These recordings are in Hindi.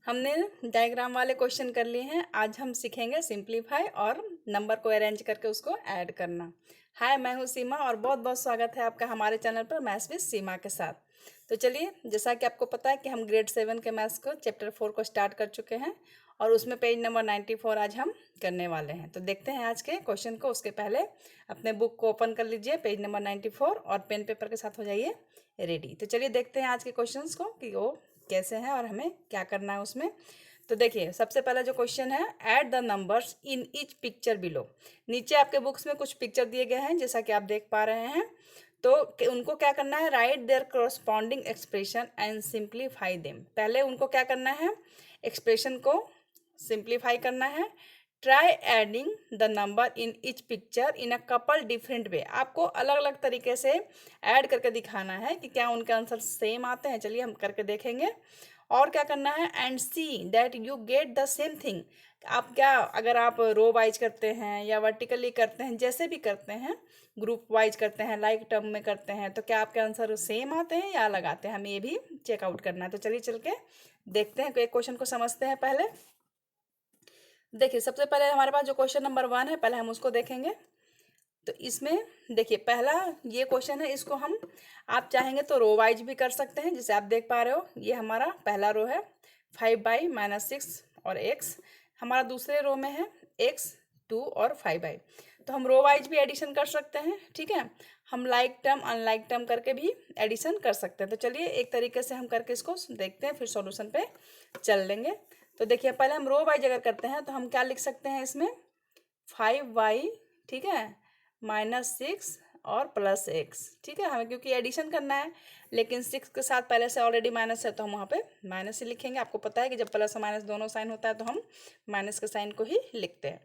हमने डायग्राम वाले क्वेश्चन कर लिए हैं। आज हम सीखेंगे सिंप्लीफाई और नंबर को अरेंज करके उसको ऐड करना। हाय, मैं हूँ सीमा और बहुत बहुत स्वागत है आपका हमारे चैनल पर मैथ्स विद सीमा के साथ। तो चलिए, जैसा कि आपको पता है कि हम ग्रेड 7 के मैथ्स को चैप्टर 4 को स्टार्ट कर चुके हैं और उसमें पेज नंबर 94 आज हम करने वाले हैं। तो देखते हैं आज के क्वेश्चन को। उसके पहले अपने बुक को ओपन कर लीजिए, पेज नंबर 94, और पेन पेपर के साथ हो जाइए रेडी। तो चलिए देखते हैं आज के क्वेश्चंस को कि वो कैसे हैं और हमें क्या करना है उसमें। तो देखिए, सबसे पहला जो क्वेश्चन है, add the numbers in each picture below. नीचे आपके बुक्स में कुछ पिक्चर दिए गए हैं जैसा कि आप देख पा रहे हैं। तो उनको क्या करना है, right their corresponding expression and simplify them. पहले उनको क्या करना है, एक्सप्रेशन को सिंप्लीफाई करना है। Try adding the number in each picture in a couple different way. आपको अलग अलग तरीके से ऐड करके दिखाना है कि क्या उनके आंसर सेम आते हैं। चलिए हम करके देखेंगे। और क्या करना है, and see that you get the same thing. आप क्या, अगर आप रो वाइज करते हैं या वर्टिकली करते हैं, जैसे भी करते हैं, ग्रुप वाइज करते हैं, लाइक टर्म में करते हैं, तो क्या आपके आंसर सेम आते हैं या अलग आते हैं, हमें ये भी चेकआउट करना है। तो चलिए चल के देखते हैं, एक क्वेश्चन को समझते हैं पहले। देखिए, सबसे पहले हमारे पास जो क्वेश्चन नंबर 1 है, पहले हम उसको देखेंगे। तो इसमें देखिए, पहला ये क्वेश्चन है, इसको हम आप चाहेंगे तो रो वाइज भी कर सकते हैं। जैसे आप देख पा रहे हो, ये हमारा पहला रो है 5/-6 और x। हमारा दूसरे रो में है x 2 और 5/। तो हम रो वाइज भी एडिशन कर सकते हैं, ठीक है। हम लाइक टर्म अनलाइक टर्म करके भी एडिशन कर सकते हैं। तो चलिए एक तरीके से हम करके इसको देखते हैं, फिर सॉल्यूशन पे चल लेंगे। तो देखिए, पहले हम रो वाइज अगर करते हैं तो हम क्या लिख सकते हैं इसमें, 5y, ठीक है, -6 और +x, ठीक है। हमें क्योंकि एडिशन करना है, लेकिन 6 के साथ पहले से ऑलरेडी माइनस है तो हम वहाँ पे माइनस ही लिखेंगे। आपको पता है कि जब प्लस और माइनस दोनों साइन होता है तो हम माइनस के साइन को ही लिखते हैं,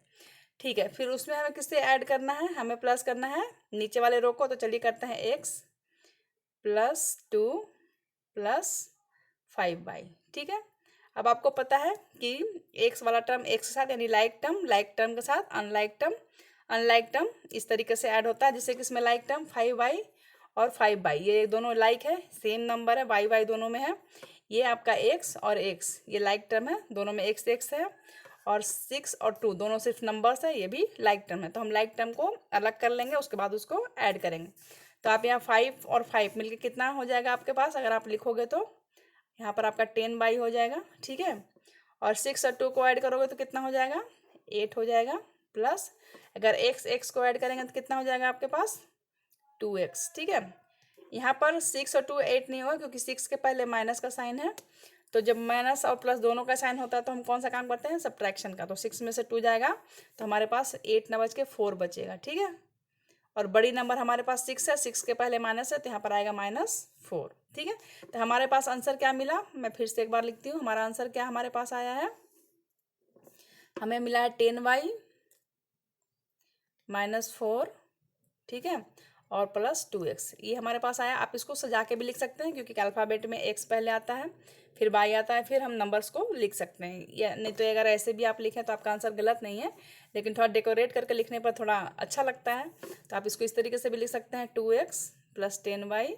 ठीक है। फिर उसमें हमें किससे ऐड करना है, हमें प्लस करना है नीचे वाले रो को। तो चलिए करते हैं x +2 +5y, ठीक है। अब आपको पता है कि एक्स वाला टर्म एक्स के साथ, यानी लाइक टर्म के साथ अनलाइक टर्म इस तरीके से ऐड होता है। जैसे कि इसमें लाइक टर्म 5y और 5/, ये दोनों लाइक है, सेम नंबर है, y दोनों में है। ये आपका x और x, ये लाइक टर्म है, दोनों में x है। और 6 और 2 दोनों सिर्फ नंबर्स है, ये भी लाइक टर्म है। तो हम लाइक टर्म को अलग कर लेंगे, उसके बाद उसको ऐड करेंगे। तो आप यहाँ 5 और 5 मिलके कितना हो जाएगा आपके पास, अगर आप लिखोगे तो यहाँ पर आपका 10/, हो जाएगा, ठीक है। और 6 और 2 को ऐड करोगे तो कितना हो जाएगा, 8 हो जाएगा। प्लस अगर x को ऐड करेंगे तो कितना हो जाएगा आपके पास, 2x, ठीक है। यहाँ पर 6 और 2 8 नहीं होगा, क्योंकि 6 के पहले माइनस का साइन है। तो जब माइनस और प्लस दोनों का साइन होता है तो हम कौन सा काम करते हैं, सब्ट्रैक्शन का। तो 6 में से 2 जाएगा तो हमारे पास 8 ना बच के 4 बचेगा, ठीक है। और बड़ी नंबर हमारे पास 6 है, 6 के पहले माइनस है तो यहाँ पर आएगा -4, ठीक है। तो हमारे पास आंसर क्या मिला, मैं फिर से एक बार लिखती हूँ। हमारा आंसर क्या हमारे पास आया है, हमें मिला है 10y -4, ठीक है, और +2x, ये हमारे पास आया। आप इसको सजा के भी लिख सकते हैं, क्योंकि अल्फ़ाबेट में x पहले आता है, फिर y आता है, फिर हम नंबर्स को लिख सकते हैं। या नहीं तो अगर ऐसे भी आप लिखें तो आपका आंसर गलत नहीं है, लेकिन थोड़ा डेकोरेट करके लिखने पर थोड़ा अच्छा लगता है। तो आप इसको इस तरीके से भी लिख सकते हैं, 2x + 10y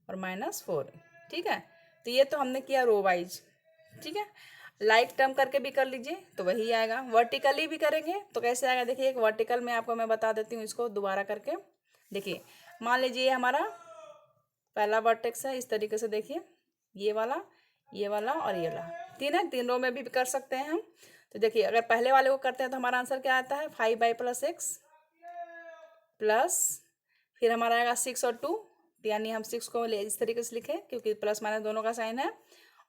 और -4, ठीक है। तो ये तो हमने किया रो वाइज, ठीक है। लाइक टर्म करके भी कर लीजिए तो वही आएगा। वर्टिकली भी करेंगे तो कैसे आएगा, देखिए एक वर्टिकल में आपको मैं बता देती हूँ इसको दोबारा करके। देखिए, मान लीजिए ये हमारा पहला वर्टेक्स है, इस तरीके से देखिए, ये वाला, ये वाला और ये वाला, तीन है, तीन रो में भी कर सकते हैं हम। तो देखिए, अगर पहले वाले को करते हैं तो हमारा आंसर क्या आता है, 5/+x प्लस, फिर हमारा आएगा 6 और 2, यानी हम 6 को इस तरीके से लिखें क्योंकि प्लस माइनस दोनों का साइन है,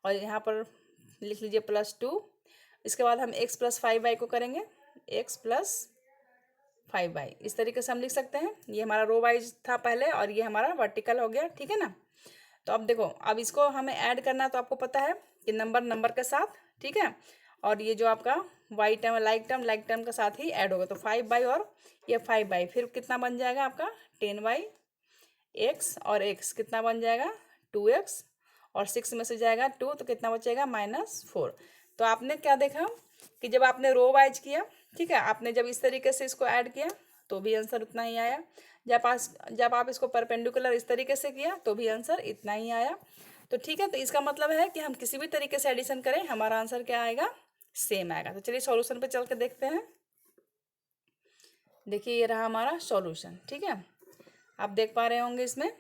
और यहाँ पर लिख लीजिए +2। इसके बाद हम x + 5y को करेंगे, x + 5y, इस तरीके से हम लिख सकते हैं। ये हमारा रो वाइज था पहले और ये हमारा वर्टिकल हो गया, ठीक है ना। तो अब देखो, अब इसको हमें ऐड करना है, तो आपको पता है कि नंबर नंबर के साथ, ठीक है। और ये जो आपका वाई टर्म लाइक टर्म के साथ ही ऐड होगा। तो 5/, और ये 5/, फिर कितना बन जाएगा आपका 10y, x और x कितना बन जाएगा 2x, और 6 में से जाएगा 2 तो कितना बचेगा -4। तो आपने क्या देखा कि जब आपने रो वाइज किया, ठीक है, आपने जब इस तरीके से इसको ऐड किया तो भी आंसर उतना ही आया। जब आप इसको परपेंडिकुलर इस तरीके से किया तो भी आंसर इतना ही आया। तो ठीक है, तो इसका मतलब है कि हम किसी भी तरीके से एडिशन करें हमारा आंसर क्या आएगा, सेम आएगा। तो चलिए सॉल्यूशन पे चल के देखते हैं। देखिए ये रहा हमारा सॉल्यूशन, ठीक है। आप देख पा रहे होंगे इसमें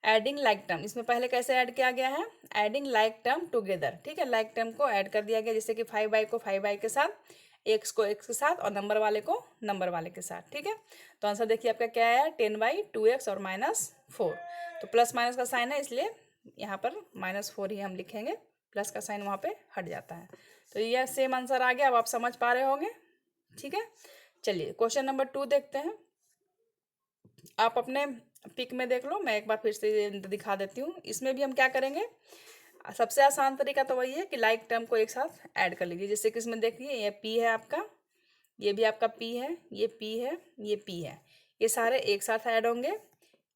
एडिंग लाइक टर्म, इसमें पहले कैसे ऐड किया गया है, एडिंग लाइक टर्म टुगेदर, ठीक है। लाइक टर्म को ऐड कर दिया गया, जैसे कि 5y को 5y के साथ, एक्स को एक्स के साथ और नंबर वाले को नंबर वाले के साथ, ठीक है। तो आंसर देखिए आपका क्या आया, 10y 2x और -4। तो प्लस माइनस का साइन है, इसलिए यहाँ पर -4 ही हम लिखेंगे, प्लस का साइन वहाँ पे हट जाता है। तो यह सेम आंसर आ गया, अब आप समझ पा रहे होंगे, ठीक है। चलिए क्वेश्चन नंबर 2 देखते हैं। आप अपने पिक में देख लो, मैं एक बार फिर से दिखा देती हूँ। इसमें भी हम क्या करेंगे, सबसे आसान तरीका तो वही है कि लाइक टर्म को एक साथ ऐड कर लीजिए। जैसे कि इसमें देखिए ये p है आपका, ये भी आपका p है, ये p है, ये p है, ये सारे एक साथ ऐड होंगे।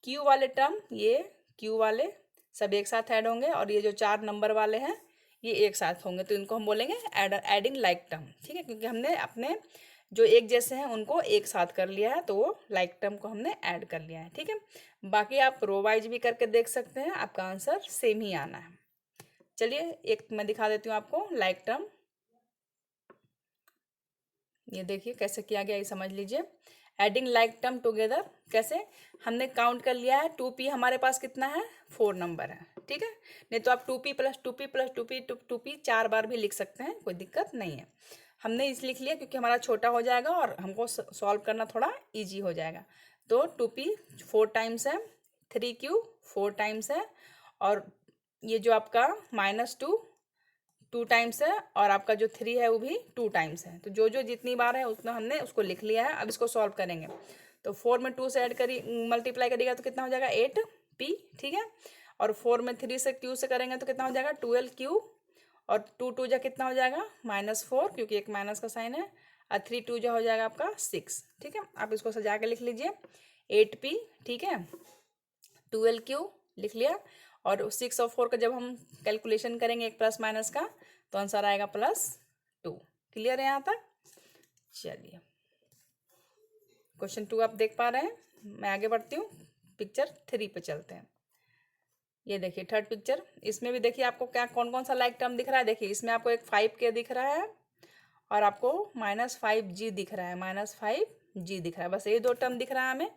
q वाले टर्म, ये q वाले सब एक साथ ऐड होंगे, और ये जो 4 नंबर वाले हैं ये एक साथ होंगे, तो इनको हम बोलेंगे एडिंग लाइक टर्म, ठीक है। क्योंकि हमने अपने जो एक जैसे हैं उनको एक साथ कर लिया है, तो वो लाइक टर्म को हमने ऐड कर लिया है, ठीक है। बाकी आप रो वाइज भी करके देख सकते हैं, आपका आंसर सेम ही आना है। चलिए एक मैं दिखा देती हूँ आपको लाइक टर्म। ये देखिए कैसे किया गया, ये समझ लीजिए। एडिंग लाइक टर्म टुगेदर कैसे, हमने काउंट कर लिया है 2p हमारे पास कितना है, 4 नंबर है, ठीक है। नहीं तो आप 2p plus 2p plus 2p 4 बार भी लिख सकते हैं, कोई दिक्कत नहीं है। हमने इस लिख लिया क्योंकि हमारा छोटा हो जाएगा और हमको सॉल्व करना थोड़ा इजी हो जाएगा। तो 2p 4 टाइम्स है, 3q 4 टाइम्स है, और ये जो आपका -2 2 टाइम्स है, और आपका जो 3 है वो भी 2 टाइम्स है। तो जो जो जितनी बार है उतना हमने उसको लिख लिया है। अब इसको सॉल्व करेंगे, तो 4 में 2 से ऐड करी मल्टीप्लाई करिएगा तो कितना हो जाएगा 8p, ठीक है। और 4 में 3 से q से करेंगे तो कितना हो जाएगा 12q, और 2 2 जा कितना हो जाएगा -4, क्योंकि एक माइनस का साइन है, और 3 2 जा हो जाएगा आपका 6, ठीक है। आप इसको सजा के लिख लीजिए 8p, ठीक है, 12q लिख लिया, और 6 और 4 का जब हम कैलकुलेशन करेंगे एक प्लस माइनस का, तो आंसर आएगा +2। क्लियर है यहाँ तक। चलिए क्वेश्चन 2 आप देख पा रहे हैं, मैं आगे बढ़ती हूँ, पिक्चर 3 पे चलते हैं। ये देखिए थर्ड पिक्चर, इसमें भी देखिए आपको क्या कौन कौन सा लाइक टर्म दिख रहा है। देखिए इसमें आपको एक 5k दिख रहा है, और आपको -5g दिख रहा है, -5g दिख रहा है, बस ये 2 टर्म दिख रहा है हमें।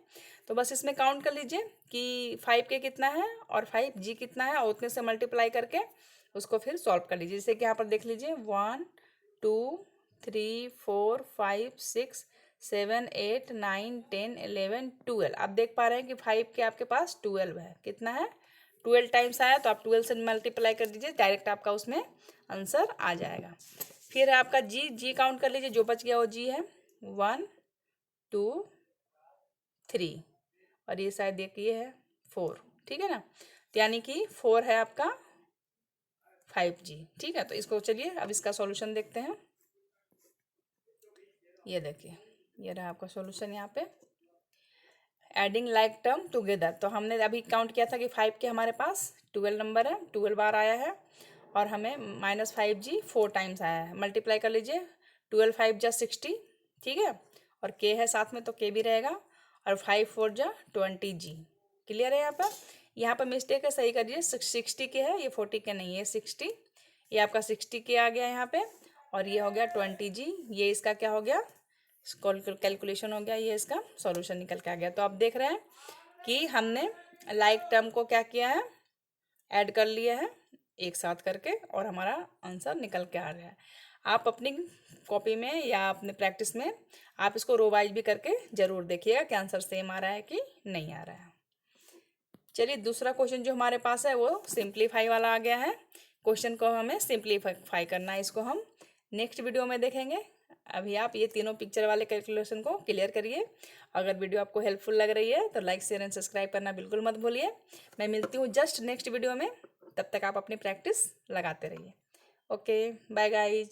तो बस इसमें काउंट कर लीजिए कि 5k कितना है और 5g कितना है, और उतने से मल्टीप्लाई करके उसको फिर सॉल्व कर लीजिए। जैसे कि यहाँ पर देख लीजिए 1 2 3 4 5 6 7 8 9 10 11 12। आप देख पा रहे हैं कि 5k आपके पास 12 है, कितना है 12 टाइम्स आया, तो आप 12 से मल्टीप्लाई कर दीजिए, डायरेक्ट आपका उसमें आंसर आ जाएगा। फिर आपका जी काउंट कर लीजिए, जो बच गया वो जी है, 1 2 3, और ये शायद देखिए है 4, ठीक है ना। तो यानी कि 4 है आपका 5g, ठीक है। तो इसको चलिए अब इसका सॉल्यूशन देखते हैं। ये देखिए ये रहा आपका सॉल्यूशन यहाँ पे, एडिंग लाइक टर्म टुगेदर। तो हमने अभी काउंट किया था कि 5 के हमारे पास 12 नंबर है, 12 बार आया है, और हमें -5g 4 टाइम्स आया है। मल्टीप्लाई कर लीजिए, 12 5 जा 60, ठीक है, और k है साथ में तो k भी रहेगा, और 5 4 जा 20g। क्लियर है यहाँ पर मिस्टेक है, सही करिए, 60 के है, ये 40 के नहीं है, 60, ये आपका 60 के आ गया यहाँ पे, और ये हो गया 20g, ये इसका क्या हो गया कैलकुलेशन हो गया, ये इसका सॉल्यूशन निकल के आ गया। तो आप देख रहे हैं कि हमने लाइक टर्म को क्या किया है, ऐड कर लिया है एक साथ करके, और हमारा आंसर निकल के आ रहा है। आप अपनी कॉपी में या अपने प्रैक्टिस में आप इसको रो वाइज भी करके ज़रूर देखिएगा कि आंसर सेम आ रहा है कि नहीं आ रहा है। चलिए दूसरा क्वेश्चन जो हमारे पास है वो सिंप्लीफाई वाला आ गया है। क्वेश्चन को हमें सिंप्लीफाई करना है, इसको हम नेक्स्ट वीडियो में देखेंगे। अभी आप ये तीनों पिक्चर वाले कैलकुलेशन को क्लियर करिए। अगर वीडियो आपको हेल्पफुल लग रही है तो लाइक शेयर एंड सब्सक्राइब करना बिल्कुल मत भूलिए। मैं मिलती हूँ जस्ट नेक्स्ट वीडियो में, तब तक आप अपनी प्रैक्टिस लगाते रहिए। Okay bye guys.